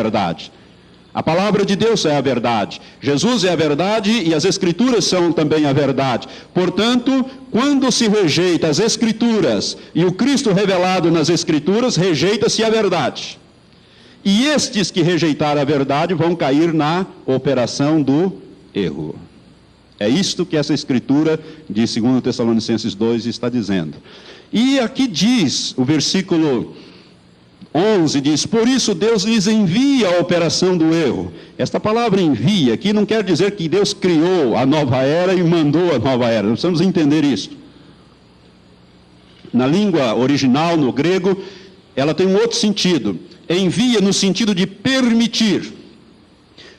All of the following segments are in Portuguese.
verdade. A palavra de Deus é a verdade. Jesus é a verdade e as Escrituras são também a verdade. Portanto, quando se rejeita as Escrituras e o Cristo revelado nas Escrituras, rejeita-se a verdade. E estes que rejeitaram a verdade vão cair na operação do erro. É isto que essa Escritura de 2 Tessalonicenses 2 está dizendo. E aqui diz, o versículo 11 diz: por isso Deus lhes envia a operação do erro. Esta palavra envia aqui não quer dizer que Deus criou a nova era e mandou a nova era. Nós precisamos entender isso. Na língua original, no grego, ela tem um outro sentido. Envia no sentido de permitir.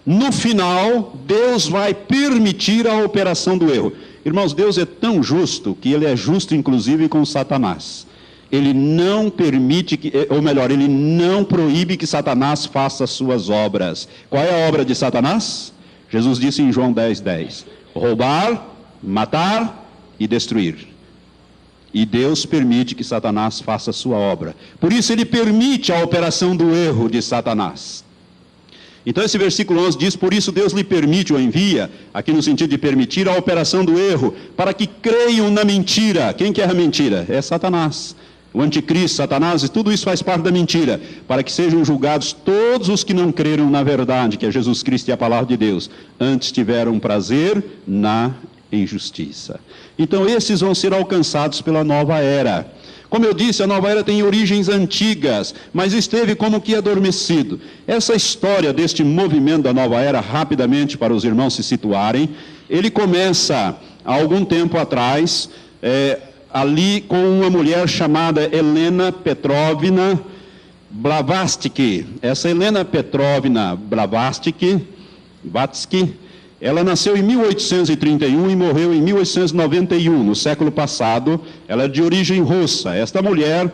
No final, Deus vai permitir a operação do erro. Irmãos, Deus é tão justo que Ele é justo inclusive com Satanás. Ele não permite, ou melhor, Ele não proíbe que Satanás faça as suas obras. Qual é a obra de Satanás? Jesus disse em João 10:10: roubar, matar e destruir. E Deus permite que Satanás faça a sua obra. Por isso Ele permite a operação do erro de Satanás. Então esse versículo 11 diz: por isso Deus lhe permite ou envia, aqui no sentido de permitir, a operação do erro, para que creiam na mentira. Quem que é a mentira? É Satanás. O anticristo, Satanás, e tudo isso faz parte da mentira, para que sejam julgados todos os que não creram na verdade, que é Jesus Cristo e a palavra de Deus, antes tiveram prazer na injustiça. Então esses vão ser alcançados pela nova era. Como eu disse, a nova era tem origens antigas, mas esteve como que adormecido. Essa história deste movimento da nova era, rapidamente para os irmãos se situarem, ele começa há algum tempo atrás, ali com uma mulher chamada Helena Petrovna Blavatsky. Essa Helena Petrovna Blavatsky, ela nasceu em 1831 e morreu em 1891, no século passado. Ela é de origem russa. Esta mulher,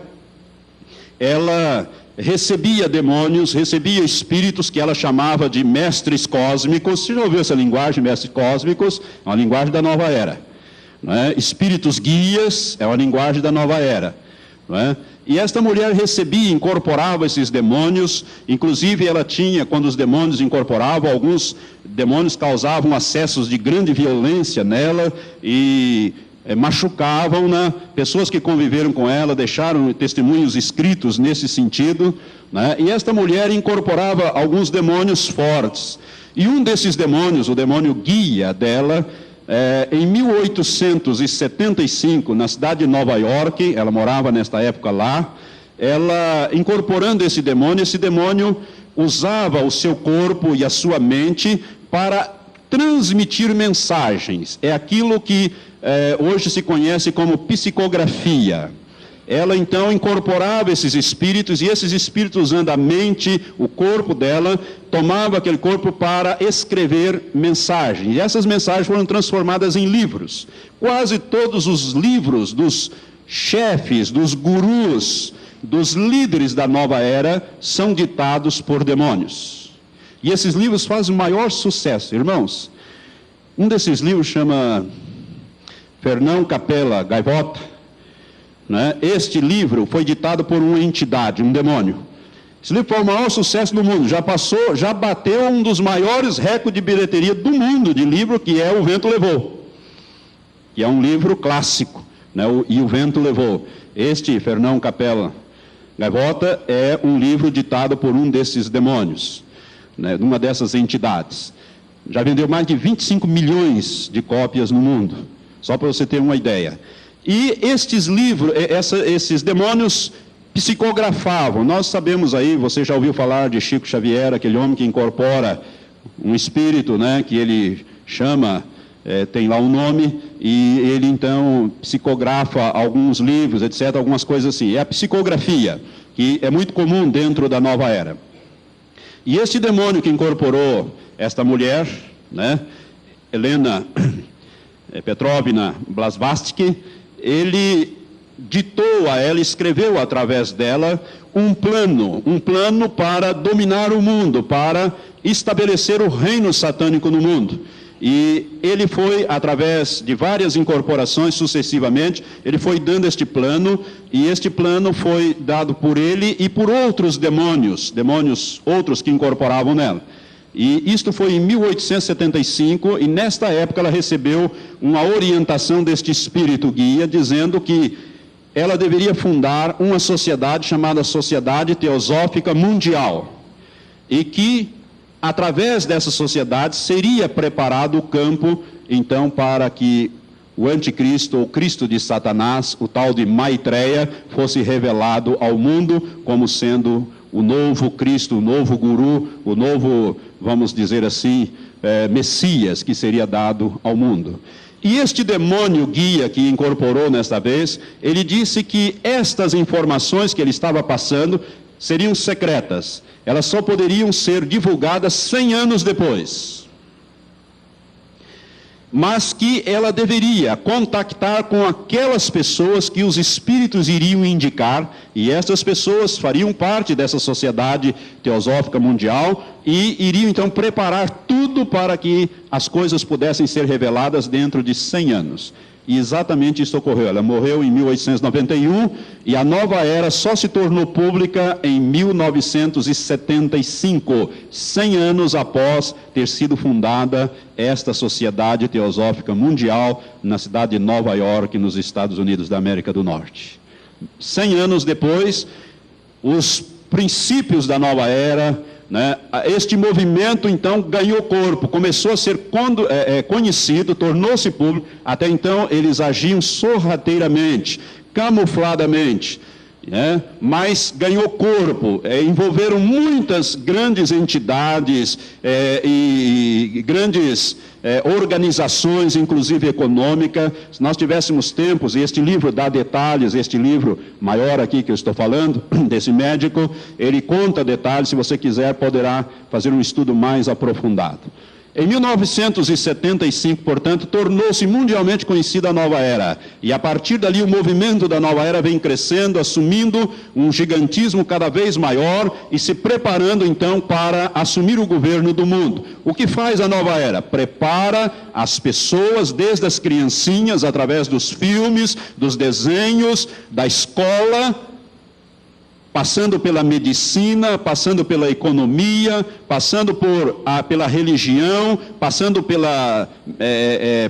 ela recebia demônios, recebia espíritos que ela chamava de mestres cósmicos. Você já ouviu essa linguagem, mestres cósmicos? É uma linguagem da nova era. Não é? Espíritos guias é uma linguagem da nova era. Não é? E esta mulher recebia, incorporava esses demônios, inclusive ela tinha, quando os demônios incorporavam, alguns demônios causavam acessos de grande violência nela e machucavam-na. Pessoas que conviveram com ela deixaram testemunhos escritos nesse sentido, né? E esta mulher incorporava alguns demônios fortes. E um desses demônios, o demônio guia dela, em 1875, na cidade de Nova York, ela morava nesta época lá, ela, incorporando esse demônio usava o seu corpo e a sua mente para transmitir mensagens. É aquilo que hoje se conhece como psicografia. Ela então incorporava esses espíritos, e esses espíritos, usando a mente, o corpo dela, tomava aquele corpo para escrever mensagens. E essas mensagens foram transformadas em livros. Quase todos os livros dos chefes, dos gurus, dos líderes da nova era, são ditados por demônios. E esses livros fazem o maior sucesso. Irmãos, um desses livros chama Fernão Capella Gaivota. Né? Este livro foi ditado por uma entidade, um demônio. Esse livro foi o maior sucesso do mundo, já bateu um dos maiores recordes de bilheteria do mundo de livro, que é O Vento Levou, que é um livro clássico, né? E O Vento Levou. Este Fernão Capella Gaivota é um livro ditado por um desses demônios, né? Uma dessas entidades. Já vendeu mais de 25 milhões de cópias no mundo, só para você ter uma ideia. E estes livros, esses demônios psicografavam. Nós sabemos aí, você já ouviu falar de Chico Xavier, aquele homem que incorpora um espírito, né, que ele chama, tem lá um nome, e ele então psicografa alguns livros, etc., algumas coisas assim. É a psicografia, que é muito comum dentro da nova era. E esse demônio que incorporou esta mulher, né, Helena Petrovna Blavatsky, ele ditou a ela, escreveu através dela um plano para dominar o mundo, para estabelecer o reino satânico no mundo. e ele foi, através de várias incorporações sucessivamente, ele foi dando este plano, e este plano foi dado por ele e por outros demônios outros que incorporavam nela. E isto foi em 1875, e nesta época ela recebeu uma orientação deste espírito guia, dizendo que ela deveria fundar uma sociedade chamada Sociedade Teosófica Mundial, e que, através dessa sociedade, seria preparado o campo, então, para que o anticristo, ou Cristo de Satanás, o tal de Maitreya, fosse revelado ao mundo como sendo o novo Cristo, o novo guru, o novo, vamos dizer assim, Messias, que seria dado ao mundo. E este demônio guia que incorporou nesta vez, ele disse que estas informações que ele estava passando seriam secretas. Elas só poderiam ser divulgadas 100 anos depois. Mas que ela deveria contactar com aquelas pessoas que os espíritos iriam indicar, e essas pessoas fariam parte dessa sociedade teosófica mundial e iriam então preparar tudo para que as coisas pudessem ser reveladas dentro de 100 anos. E exatamente isso ocorreu. Ela morreu em 1891 e a nova era só se tornou pública em 1975, 100 anos após ter sido fundada esta Sociedade Teosófica Mundial na cidade de Nova York, nos Estados Unidos da América do Norte. 100 anos depois, os princípios da nova era, né, este movimento então ganhou corpo, começou a ser conhecido, tornou-se público. Até então eles agiam sorrateiramente, camufladamente, mas ganhou corpo, envolveram muitas grandes entidades e grandes organizações, inclusive econômica. Se nós tivéssemos tempos, e este livro dá detalhes, este livro maior aqui que eu estou falando, desse médico, ele conta detalhes, se você quiser poderá fazer um estudo mais aprofundado. Em 1975, portanto, tornou-se mundialmente conhecida a Nova Era. E a partir dali o movimento da Nova Era vem crescendo, assumindo um gigantismo cada vez maior e se preparando então para assumir o governo do mundo. O que faz a Nova Era? Prepara as pessoas, desde as criancinhas, através dos filmes, dos desenhos, da escola, passando pela medicina, passando pela economia, passando pela religião, passando pela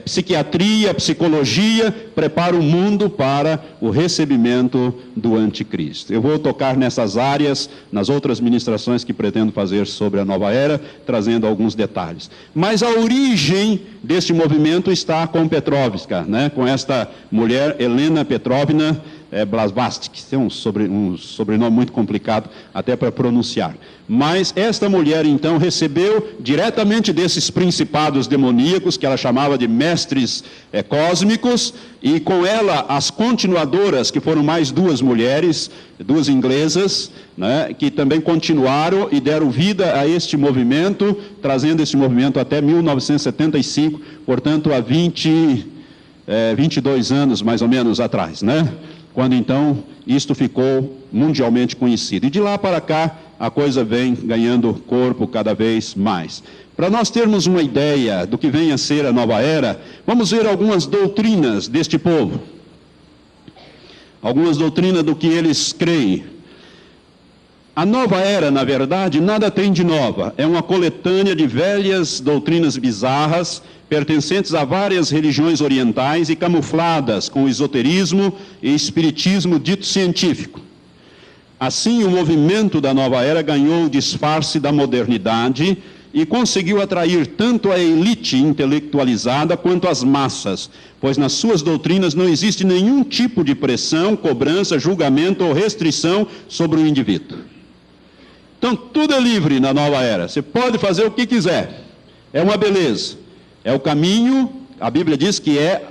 psiquiatria, psicologia, prepara o mundo para o recebimento do anticristo. Eu vou tocar nessas áreas, nas outras ministrações que pretendo fazer sobre a nova era, trazendo alguns detalhes. Mas a origem deste movimento está com Petrovska, né? Com esta mulher, Helena Petrovna Blavatsky, que tem um sobrenome muito complicado até para pronunciar. Mas esta mulher então recebeu diretamente desses principados demoníacos, que ela chamava de mestres cósmicos, e com ela as continuadoras, que foram mais duas mulheres, duas inglesas, né, que também continuaram e deram vida a este movimento, trazendo este movimento até 1975, portanto há 22 anos mais ou menos atrás, né? Quando então isto ficou mundialmente conhecido. E de lá para cá a coisa vem ganhando corpo cada vez mais. Para nós termos uma ideia do que vem a ser a nova era, vamos ver algumas doutrinas deste povo. Algumas doutrinas do que eles creem. A nova era, na verdade, nada tem de nova. É uma coletânea de velhas doutrinas bizarras, pertencentes a várias religiões orientais e camufladas com o esoterismo e espiritismo dito científico. Assim, o movimento da nova era ganhou o disfarce da modernidade e conseguiu atrair tanto a elite intelectualizada quanto as massas, pois nas suas doutrinas não existe nenhum tipo de pressão, cobrança, julgamento ou restrição sobre o indivíduo. Então, tudo é livre na nova era, você pode fazer o que quiser, é uma beleza. É o caminho, a Bíblia diz que é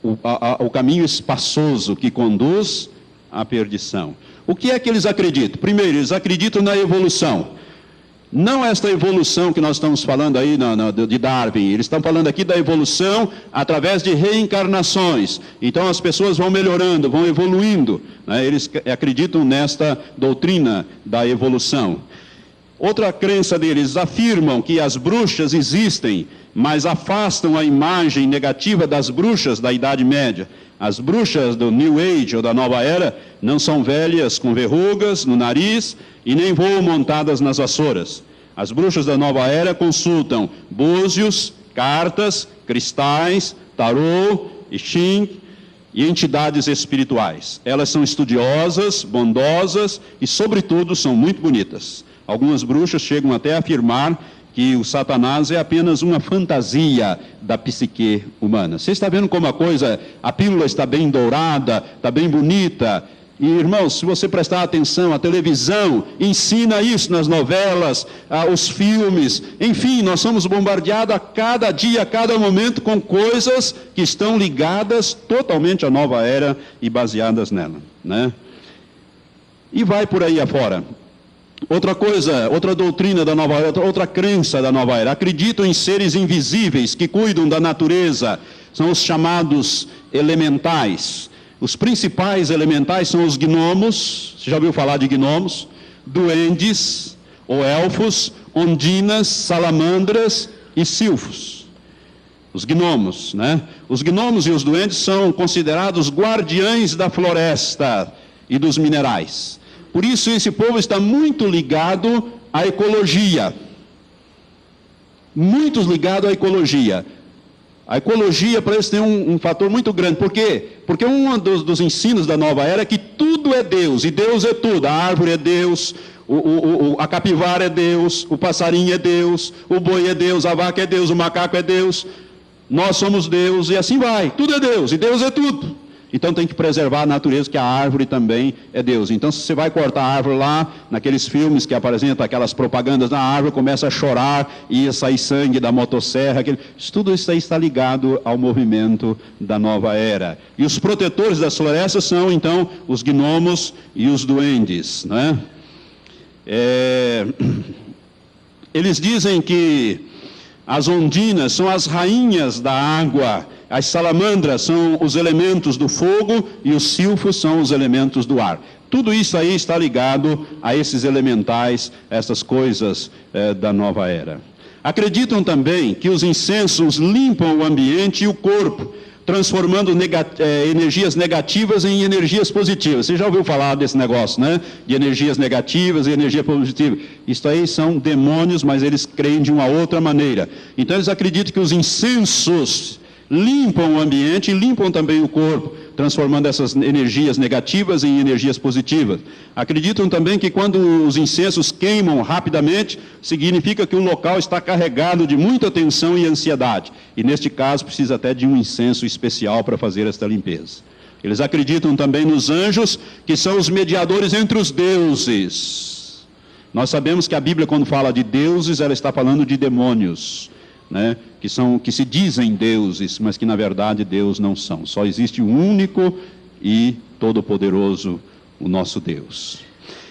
o caminho espaçoso que conduz à perdição. O que é que eles acreditam? Primeiro, eles acreditam na evolução. Não esta evolução que nós estamos falando aí de Darwin, eles estão falando aqui da evolução através de reencarnações. Então as pessoas vão melhorando, vão evoluindo, né? Eles acreditam nesta doutrina da evolução. Outra crença deles, afirmam que as bruxas existem, mas afastam a imagem negativa das bruxas da Idade Média. As bruxas do New Age ou da Nova Era não são velhas com verrugas no nariz e nem voam montadas nas vassouras. As bruxas da Nova Era consultam búzios, cartas, cristais, tarô, I Ching e entidades espirituais. Elas são estudiosas, bondosas e, sobretudo, são muito bonitas. Algumas bruxas chegam até a afirmar que o Satanás é apenas uma fantasia da psique humana. Você está vendo como a pílula está bem dourada, está bem bonita. E, irmãos, se você prestar atenção, a televisão ensina isso nas novelas, os filmes, enfim, nós somos bombardeados a cada dia, a cada momento com coisas que estão ligadas totalmente à nova era e baseadas nela, né? E vai por aí afora. Outra coisa, outra doutrina da nova era, outra crença da nova era, acreditam em seres invisíveis que cuidam da natureza, são os chamados elementais. Os principais elementais são os gnomos, você já ouviu falar de gnomos? Duendes, ou elfos, ondinas, salamandras e silfos. Os gnomos, né? Os gnomos e os duendes são considerados guardiães da floresta e dos minerais. Por isso esse povo está muito ligado à ecologia. Muito ligado à ecologia. A ecologia para eles tem um fator muito grande. Por quê? Porque um dos ensinos da nova era é que tudo é Deus, e Deus é tudo. A árvore é Deus, a capivara é Deus, o passarinho é Deus, o boi é Deus, a vaca é Deus, o macaco é Deus. Nós somos Deus, e assim vai. Tudo é Deus, e Deus é tudo. Então tem que preservar a natureza, que a árvore também é Deus. Então se você vai cortar a árvore lá, naqueles filmes que apresentam aquelas propagandas na árvore, começa a chorar e ia sair sangue da motosserra. Tudo isso aí está ligado ao movimento da nova era. E os protetores das florestas são então os gnomos e os duendes, né? Eles dizem que as ondinas são as rainhas da água, as salamandras são os elementos do fogo e os silfos são os elementos do ar. Tudo isso aí está ligado a esses elementais, essas coisas da nova era. Acreditam também que os incensos limpam o ambiente e o corpo, transformando energias negativas em energias positivas. Você já ouviu falar desse negócio, né? De energias negativas e energia positiva. Isso aí são demônios, mas eles creem de uma outra maneira. Então eles acreditam que os incensos limpam o ambiente e limpam também o corpo, transformando essas energias negativas em energias positivas. Acreditam também que quando os incensos queimam rapidamente, significa que o local está carregado de muita tensão e ansiedade. E neste caso precisa até de um incenso especial para fazer esta limpeza. Eles acreditam também nos anjos, que são os mediadores entre os deuses. Nós sabemos que a Bíblia, quando fala de deuses, ela está falando de demônios, né? Que se dizem deuses, mas que na verdade Deus não são. Só existe um único e todo-poderoso, o nosso Deus.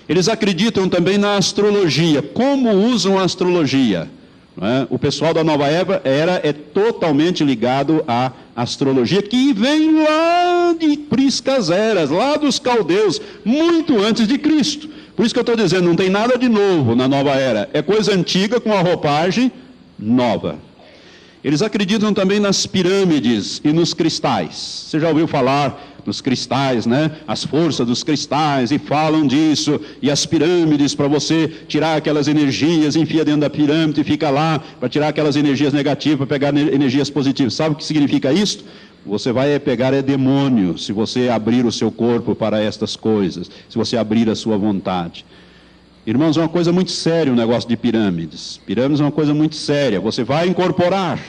Eles acreditam também na astrologia. Como usam a astrologia? Né? O pessoal da nova era é totalmente ligado à astrologia, que vem lá de priscas eras, lá dos caldeus, muito antes de Cristo. Por isso que eu estou dizendo, não tem nada de novo na nova era. É coisa antiga com a roupagem nova. Eles acreditam também nas pirâmides e nos cristais. Você já ouviu falar nos cristais, né? As forças dos cristais, e falam disso. E as pirâmides, para você tirar aquelas energias, enfia dentro da pirâmide e fica lá, para tirar aquelas energias negativas, para pegar energias positivas. Sabe o que significa isso? Você vai pegar demônio, se você abrir o seu corpo para estas coisas, se você abrir a sua vontade. Irmãos, é uma coisa muito séria o negócio de pirâmides. Pirâmides é uma coisa muito séria. Você vai incorporar,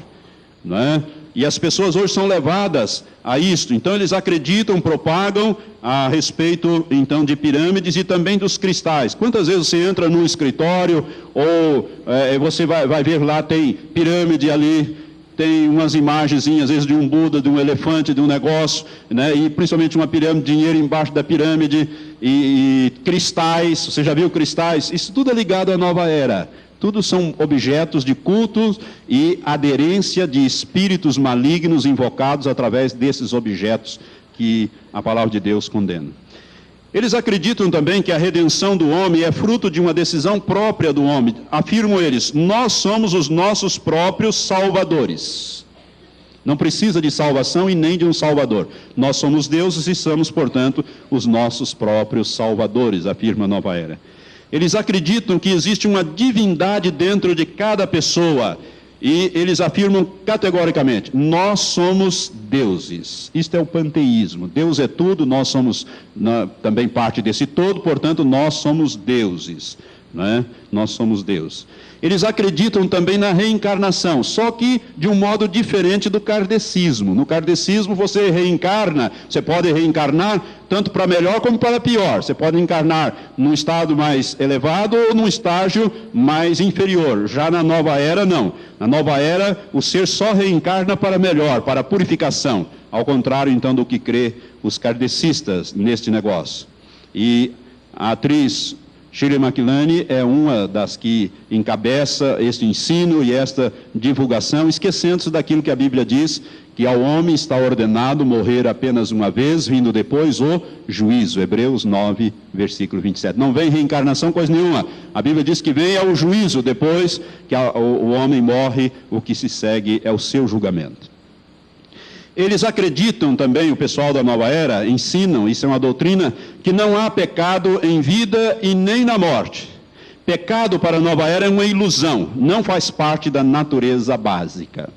né? E as pessoas hoje são levadas a isto. Então eles acreditam, propagam a respeito então de pirâmides e também dos cristais. Quantas vezes você entra num escritório ou você vai ver lá, tem pirâmide ali, tem umas imagenzinhas, às vezes de um Buda, de um elefante, de um negócio, né? E principalmente uma pirâmide, dinheiro embaixo da pirâmide, e cristais. Você já viu cristais? Isso tudo é ligado à nova era. Tudo são objetos de culto e aderência de espíritos malignos invocados através desses objetos que a palavra de Deus condena. Eles acreditam também que a redenção do homem é fruto de uma decisão própria do homem. Afirmam eles, nós somos os nossos próprios salvadores. Não precisa de salvação e nem de um salvador. Nós somos deuses e somos, portanto, os nossos próprios salvadores, afirma a Nova Era. Eles acreditam que existe uma divindade dentro de cada pessoa. E eles afirmam categoricamente, nós somos deuses. Isto é o panteísmo. Deus é tudo, nós somos também parte desse todo, portanto, nós somos deuses. Não é? Nós somos Deus. Eles acreditam também na reencarnação, só que de um modo diferente do kardecismo. No kardecismo você reencarna, você pode reencarnar tanto para melhor como para pior. Você pode encarnar num estado mais elevado ou num estágio mais inferior. Já na Nova Era, não. Na Nova Era, o ser só reencarna para melhor, para purificação. Ao contrário, então, do que crê os kardecistas neste negócio. E a atriz Shirley MacLaine é uma das que encabeça este ensino e esta divulgação, esquecendo-se daquilo que a Bíblia diz, que ao homem está ordenado morrer apenas uma vez, vindo depois o juízo. Hebreus 9, versículo 27. Não vem reencarnação coisa nenhuma. A Bíblia diz que vem o juízo, depois que o homem morre, o que se segue é o seu julgamento. Eles acreditam também, o pessoal da Nova Era, ensinam, isso é uma doutrina, que não há pecado em vida e nem na morte. Pecado para a Nova Era é uma ilusão, não faz parte da natureza básica.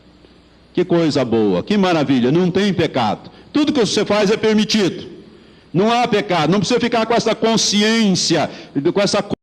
Que coisa boa, que maravilha, não tem pecado. Tudo que você faz é permitido. Não há pecado, não precisa ficar com essa consciência, com essa